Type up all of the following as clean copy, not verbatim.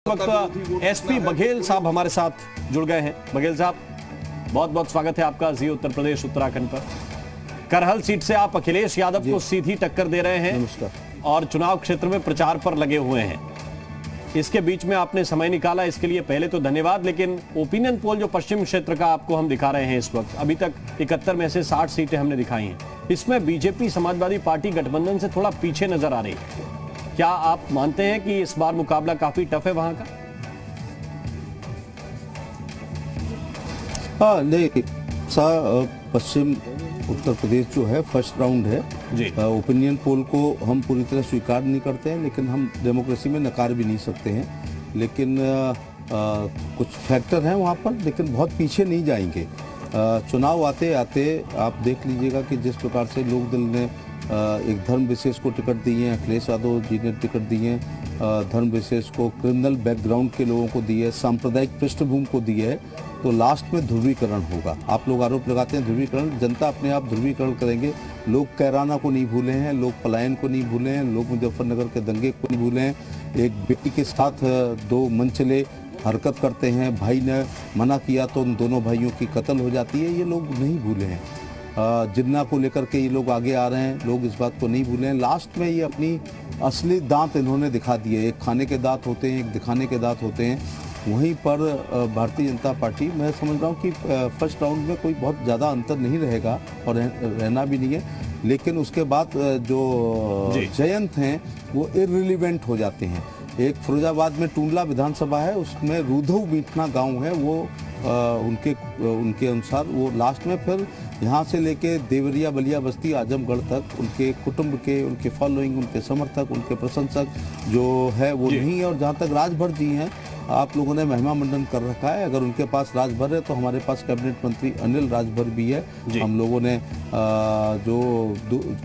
वक्त एसपी बघेल साहब हमारे साथ जुड़ गए हैं। बघेल साहब, बहुत बहुत स्वागत है आपका जी उत्तर प्रदेश उत्तराखंड पर। करहल सीट से आप अखिलेश यादव को सीधी टक्कर दे रहे हैं। नमस्कार। और चुनाव क्षेत्र में प्रचार पर लगे हुए हैं। इसके बीच में आपने समय निकाला, इसके लिए पहले तो धन्यवाद। लेकिन ओपिनियन पोल जो पश्चिम क्षेत्र का आपको हम दिखा रहे हैं इस वक्त, अभी तक 71 में से 60 सीटें हमने दिखाई हैं। इसमें बीजेपी समाजवादी पार्टी गठबंधन से थोड़ा पीछे नजर आ रही है। क्या आप मानते हैं कि इस बार मुकाबला काफी टफ है वहां का? हाँ, नहीं, पश्चिम उत्तर प्रदेश जो है फर्स्ट राउंड है जी। ओपिनियन पोल को हम पूरी तरह स्वीकार नहीं करते हैं, लेकिन हम डेमोक्रेसी में नकार भी नहीं सकते हैं। लेकिन कुछ फैक्टर हैं वहाँ पर, लेकिन बहुत पीछे नहीं जाएंगे। चुनाव आते आते आप देख लीजिएगा कि जिस प्रकार से लोक दल ने एक धर्म विशेष को टिकट दी है, अखिलेश यादव जी ने टिकट दी है, धर्म विशेष को क्रिमिनल बैकग्राउंड के लोगों को दी है, सांप्रदायिक पृष्ठभूमि को दी है, तो लास्ट में ध्रुवीकरण होगा। आप लोग आरोप लगाते हैं ध्रुवीकरण, जनता अपने आप ध्रुवीकरण करेंगे। लोग कैराना को नहीं भूले हैं, लोग पलायन को नहीं भूले हैं, लोग मुजफ्फरनगर के दंगे को नहीं भूले हैं। एक बेटी के साथ दो मनचले हरकत करते हैं, भाई ने मना किया तो उन दोनों भाइयों की कत्ल हो जाती है, ये लोग नहीं भूले हैं। जिन्ना को लेकर के ये लोग आगे आ रहे हैं, लोग इस बात को नहीं भूले हैं। लास्ट में ये अपनी असली दांत इन्होंने दिखा दिए। एक खाने के दांत होते हैं, एक दिखाने के दांत होते हैं। वहीं पर भारतीय जनता पार्टी, मैं समझ रहा हूँ कि फर्स्ट राउंड में कोई बहुत ज़्यादा अंतर नहीं रहेगा और रहना भी नहीं है। लेकिन उसके बाद जो जयंत हैं वो इररिलेवेंट हो जाते हैं। एक फिरोजाबाद में टूंडला विधानसभा है, उसमें रूधव मीठना गांव है, वो उनके अनुसार वो लास्ट में फिर यहाँ से लेके देवरिया बलिया बस्ती आजमगढ़ तक उनके कुटुंब के, उनके फॉलोइंग, उनके समर्थक, उनके प्रशंसक जो है वो नहीं है। और जहाँ तक राजभर जी हैं, आप लोगों ने महिमा मंडन कर रखा है। अगर उनके पास राजभर है तो हमारे पास कैबिनेट मंत्री अनिल राजभर भी है। हम लोगों ने जो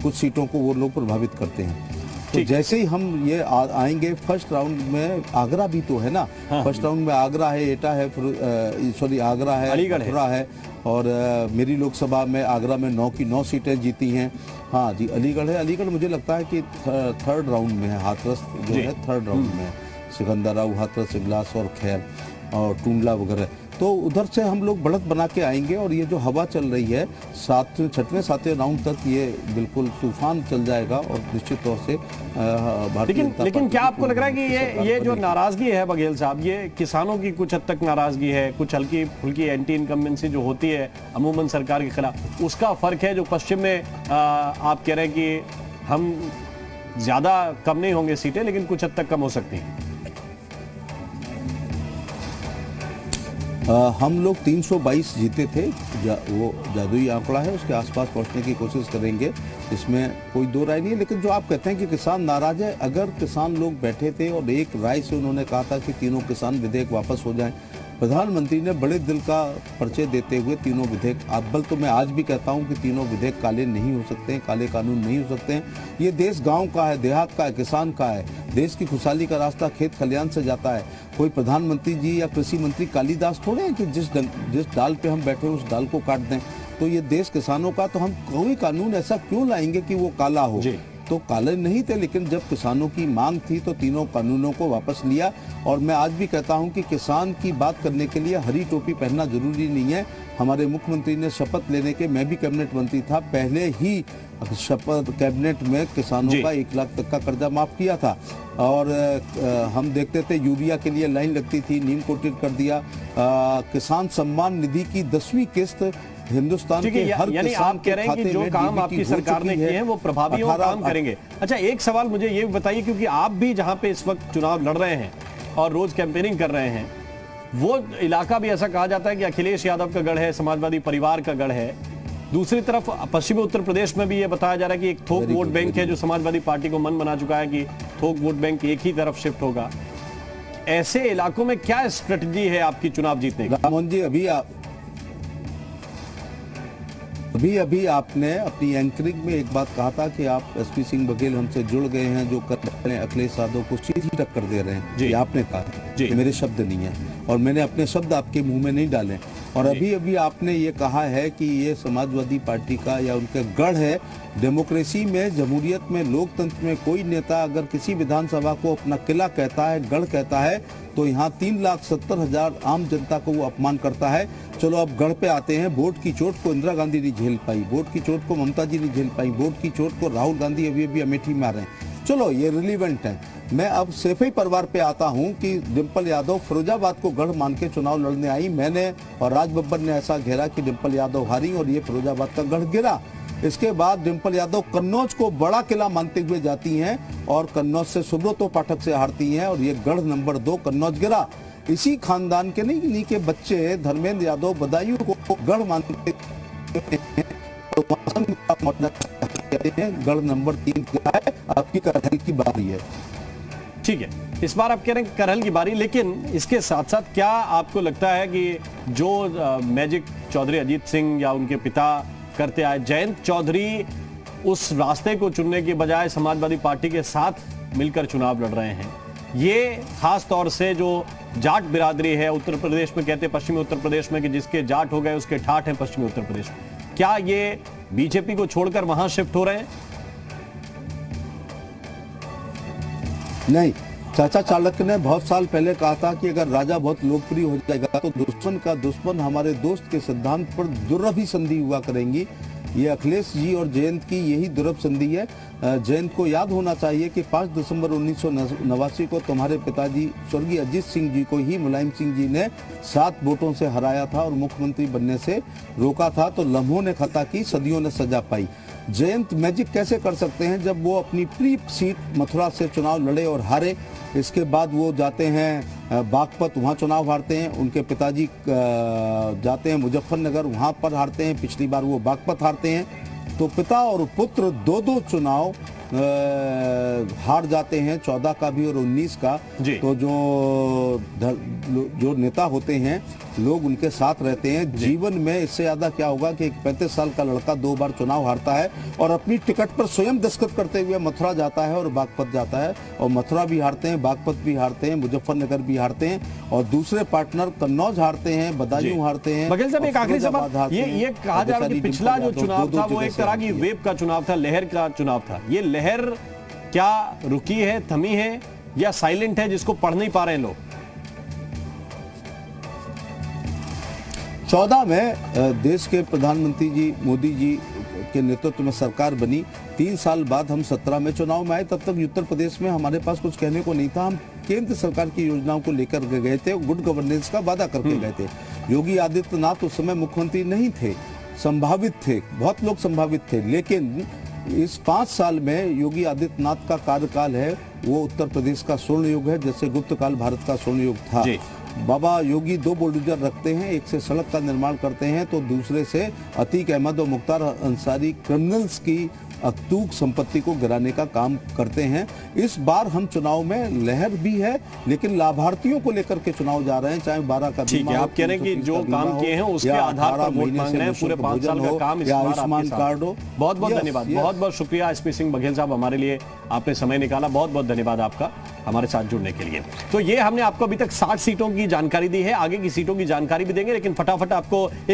कुछ सीटों को वो लोग प्रभावित करते हैं। तो जैसे ही हम ये आएंगे फर्स्ट राउंड में, आगरा भी तो है ना। हाँ, फर्स्ट राउंड में आगरा है, एटा है, आगरा है, अलीगढ़ है और मेरी लोकसभा में आगरा में 9 की 9 सीटें जीती हैं। हाँ जी, अलीगढ़ है। अलीगढ़ मुझे लगता है कि थर्ड राउंड में है, हाथरस जो है थर्ड राउंड में है। सिकंदराबाद, हाथरस, इगलास और खैर और टूंडला वगैरह, तो उधर से हम लोग बढ़त बना के आएंगे। और ये जो हवा चल रही है 6वें 7वें राउंड तक, ये बिल्कुल तूफान चल जाएगा और निश्चित तौर से लेकिन क्या आपको लग रहा है कि ये जो नाराजगी है बघेल साहब, ये किसानों की कुछ हद तक नाराजगी है, कुछ हल्की फुल्की एंटी इनकम्बेंसी जो होती है अमूमन सरकार के खिलाफ, उसका फर्क है जो पश्चिम में आप कह रहे हैं कि हम ज्यादा कम नहीं होंगे सीटें, लेकिन कुछ हद तक कम हो सकती हैं? हम लोग 322 जीते थे, वो जादुई आंकड़ा है, उसके आसपास पहुंचने की कोशिश करेंगे, इसमें कोई दो राय नहीं है। लेकिन जो आप कहते हैं कि किसान नाराज है, अगर किसान लोग बैठे थे और एक राय से उन्होंने कहा था कि तीनों किसान विधेयक वापस हो जाएं, प्रधानमंत्री ने बड़े दिल का परिचय देते हुए तीनों विधेयक, अव्वल तो मैं आज भी कहता हूं कि तीनों विधेयक काले नहीं हो सकते हैं, काले कानून नहीं हो सकते हैं। ये देश गांव का है, देहात का है, किसान का है। देश की खुशहाली का रास्ता खेत खलियान से जाता है। कोई प्रधानमंत्री जी या कृषि मंत्री कालिदास थोड़े हैं कि जिस डाल पे हम बैठे उस डाल को काट दें। तो ये देश किसानों का, तो हम कोई कानून ऐसा क्यों लाएंगे कि वो काला हो? तो काले नहीं थे, लेकिन जब किसानों की मांग थी तो तीनों कानूनों को वापस लिया। और मैं आज भी कहता हूं कि किसान की बात करने के लिए हरी टोपी पहनना जरूरी नहीं है। हमारे मुख्यमंत्री ने शपथ लेने के, मैं भी कैबिनेट मंत्री था, पहले ही शपथ कैबिनेट में किसानों का 1 लाख तक का कर्जा माफ किया था। और हम देखते थे यूरिया के लिए लाइन लगती थी, नीम कोटेड कर दिया। किसान सम्मान निधि की 10वीं किस्त हिंदुस्तान के हर किसान आप कह रहे हैं कि जो काम आपकी सरकार ने किए हैं वो प्रभावी काम करेंगे। अच्छा, एक सवाल मुझे ये बताइए, क्योंकि आप भी जहां पे इस वक्त चुनाव लड़ रहे हैं और रोज कैंपेनिंग कर रहे हैं, वो इलाका भी ऐसा कहा जाता है कि अखिलेश यादव का गढ़ है, समाजवादी परिवार का गढ़ है। दूसरी तरफ पश्चिमी उत्तर प्रदेश में भी ये बताया जा रहा है कि एक थोक वोट बैंक है जो समाजवादी पार्टी को मन बना चुका है कि थोक वोट बैंक एक ही तरफ शिफ्ट होगा। ऐसे इलाकों में क्या स्ट्रेटजी है आपकी चुनाव जीतने की? राममोहन जी, अभी आपने अपनी एंकरिंग में एक बात कहा था कि आप एसपी सिंह बघेल हमसे जुड़ गए हैं, जो कर रहे हैं अखिलेश यादव को सीधी टक्कर दे रहे हैं। ये आपने कहा, ये मेरे शब्द नहीं है और मैंने अपने शब्द आपके मुंह में नहीं डाले। और अभी अभी आपने ये कहा है कि ये समाजवादी पार्टी का या उनका गढ़ है। डेमोक्रेसी में, जमहूरियत में, लोकतंत्र में कोई नेता अगर किसी विधानसभा को अपना किला कहता है, गढ़ कहता है, तो यहाँ 3,70,000 आम जनता को वो अपमान करता है। चलो अब गढ़ पे आते हैं। वोट की चोट को इंदिरा गांधी नहीं झेल पाई, वोट की चोट को ममता जी नहीं झेल पाई, वोट की चोट को राहुल गांधी अभी अभी अमेठी में आ रहे हैं। चलो ये रिलीवेंट है। मैं अब सैफई परिवार पे आता हूं कि डिम्पल यादव फिरोजाबाद को गढ़ मान के चुनाव लड़ने आई। मैंने और राज बब्बर ने ऐसा घेरा कि डिम्पल यादव हारी और ये फिरोजाबाद का गढ़ गिरा। इसके बाद डिम्पल यादव कन्नौज को बड़ा किला मानते हुए जाती हैं और कन्नौज से सुब्रतो पाठक से हारती हैं और ये गढ़ नंबर 2 कन्नौज गिरा। इसी खानदान के नहीं इन्हीं के बच्चे धर्मेंद्र यादव बदायूं को गढ़ मानते हैं, गढ़ नंबर 3 गिरा है। आपकी करहल की बारी है। ठीक है, इस बार आप कह रहे हैं करहल की बारी, लेकिन इसके साथ साथ क्या आपको लगता है कि जो मैजिक चौधरी अजीत सिंह या उनके पिता करते आए, जयंत चौधरी उस रास्ते को चुनने की बजाय समाजवादी पार्टी के साथ मिलकर चुनाव लड़ रहे हैं? ये खास तौर से जो जाट बिरादरी है उत्तर प्रदेश में, कहते हैं पश्चिमी उत्तर प्रदेश में कि जिसके जाट हो गए उसके ठाठ हैं पश्चिमी उत्तर प्रदेश में, क्या ये बीजेपी को छोड़कर वहां शिफ्ट हो रहे हैं? नहीं, चाचा चाणक्य ने बहुत साल पहले कहा था कि अगर राजा बहुत लोकप्रिय हो जाएगा तो दुश्मन का दुश्मन हमारे दोस्त के सिद्धांत पर दुर्लभ संधि हुआ करेंगी। ये अखिलेश जी और जयंत की यही दुर्लभ संधि है। जयंत को याद होना चाहिए कि 5 दिसंबर 1989 को तुम्हारे पिताजी स्वर्गीय अजीत सिंह जी को ही मुलायम सिंह जी ने 7 वोटों से हराया था और मुख्यमंत्री बनने से रोका था। तो लम्हों ने खता की, सदियों ने सजा पाई। जयंत मैजिक कैसे कर सकते हैं जब वो अपनी प्री सीट मथुरा से चुनाव लड़े और हारे। इसके बाद वो जाते हैं बागपत, वहाँ चुनाव हारते हैं। उनके पिताजी जाते हैं मुजफ्फरनगर, वहाँ पर हारते हैं। पिछली बार वो बागपत हारते हैं। तो पिता और पुत्र दो चुनाव हार जाते हैं, 14 का भी और 19 का। तो जो नेता होते हैं लोग उनके साथ रहते हैं। जीवन में इससे ज्यादा क्या होगा कि एक 35 साल का लड़का 2 बार चुनाव हारता है और अपनी टिकट पर स्वयं दस्तखत करते हुए मथुरा जाता है और बागपत जाता है। और मथुरा भी हारते हैं, बागपत भी हारते हैं, मुजफ्फरनगर भी हारते हैं और दूसरे पार्टनर कन्नौज हारते हैं, बदायूं हारते हैं। बघेल साहब, एक आखिरी सवाल, ये कहा जा रहा है कि पिछला जो चुनाव था वो एक तरह की वेव का चुनाव था, लहर का चुनाव था। ये लहर क्या रुकी है, थमी है या साइलेंट है जिसको पढ़ नहीं पा रहे हैं लोग? 14 में देश के प्रधानमंत्री जी मोदी जी के नेतृत्व में सरकार बनी। 3 साल बाद हम 17 में चुनाव में आए। तब तक उत्तर प्रदेश में हमारे पास कुछ कहने को नहीं था। हम केंद्र सरकार की योजनाओं को लेकर गए थे, गुड गवर्नेंस का वादा करके गए थे। योगी आदित्यनाथ उस समय मुख्यमंत्री नहीं थे, संभावित थे, बहुत लोग संभावित थे। लेकिन इस 5 साल में योगी आदित्यनाथ का कार्यकाल है वो उत्तर प्रदेश का स्वर्ण युग है, जैसे गुप्त काल भारत का स्वर्ण युग था। बाबा योगी 2 बुलडोजर रखते हैं, एक से सड़क का निर्माण करते हैं तो दूसरे से अतीक अहमद और मुख्तार अंसारी क्रिमिनल्स की अतूक संपत्ति को गिराने का काम करते हैं। इस बार हम चुनाव में लहर भी है लेकिन लाभार्थियों को लेकर के चुनाव जा रहे हैं, चाहे 12 का बीमा हो, आप कह रहे हैं कि जो काम किए हैं उसके आधार पर वोट मांग रहे हैं, पूरे 5 साल का काम इस बार आयुष्मान कार्ड हो। बहुत बहुत धन्यवाद, बहुत बहुत शुक्रिया एसपी सिंह बघेल साहब, हमारे लिए आपने समय निकाला। बहुत बहुत धन्यवाद आपका हमारे साथ जुड़ने के लिए। तो ये हमने आपको अभी तक 60 सीटों की जानकारी दी है, आगे की सीटों की जानकारी भी देंगे, लेकिन फटाफट आपको